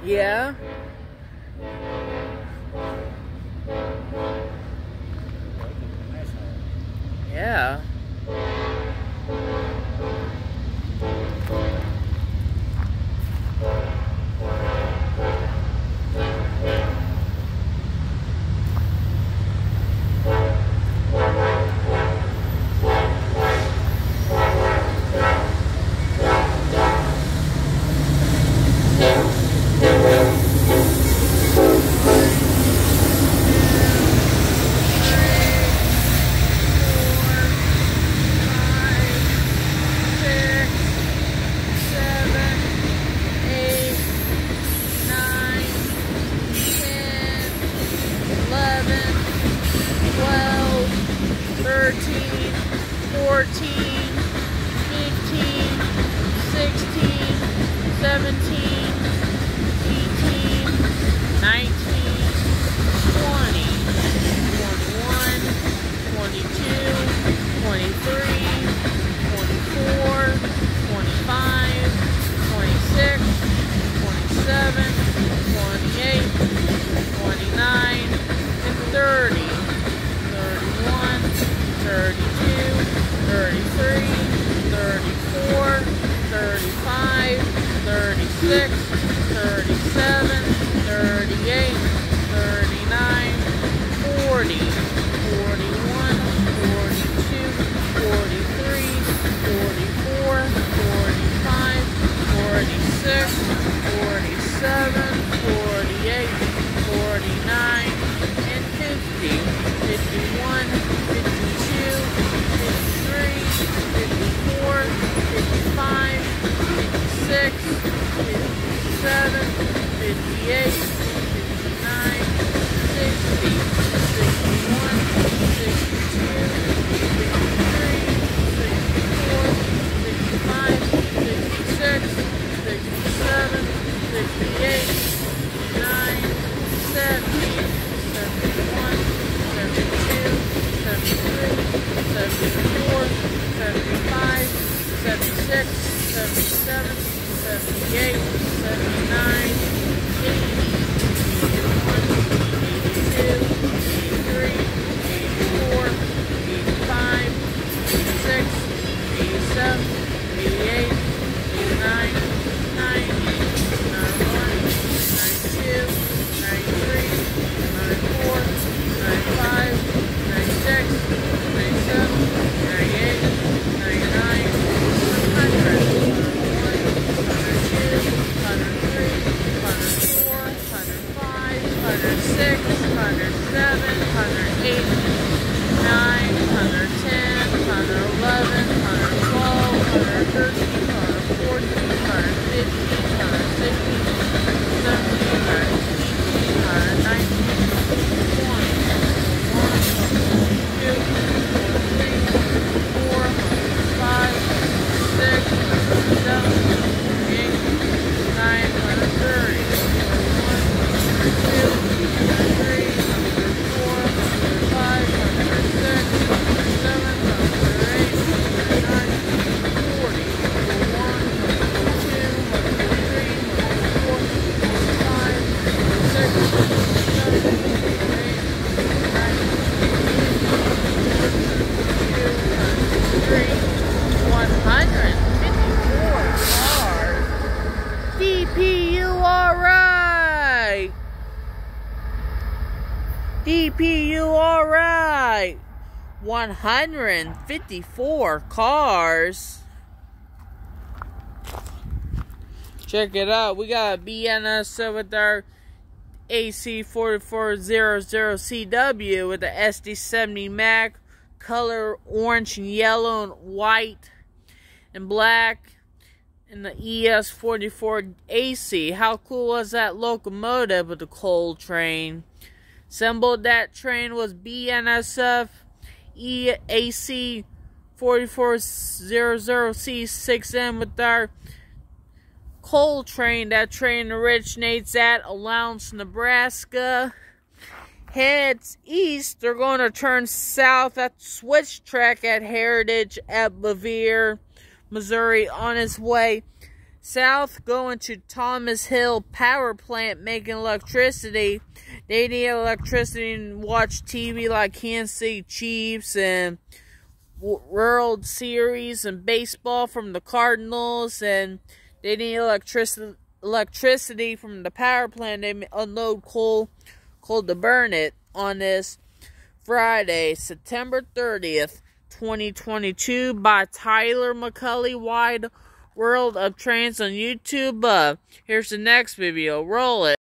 Yeah. Yeah. DPU, alright. 154 cars. Check it out. We got a BNSF with our AC4400CW with the SD70 Mac. Color orange and yellow and white and black. And the ES44 AC. How cool was that locomotive with the coal train? Assembled that train was BNSF AC4400C6M with our coal train. That train originates at Callao, Nebraska. Heads east. They're going to turn south at switch track at Heritage at Bevier, Missouri, on its way South going to Thomas Hill Power Plant making electricity. They need electricity and watch TV like Kansas City Chiefs and World Series and baseball from the Cardinals. And they need electricity from the power plant. They unload coal to burn it on this Friday, September 30th, 2022, by Tyler McCully Wide World of Trains on YouTube. Here's the next video. Roll it.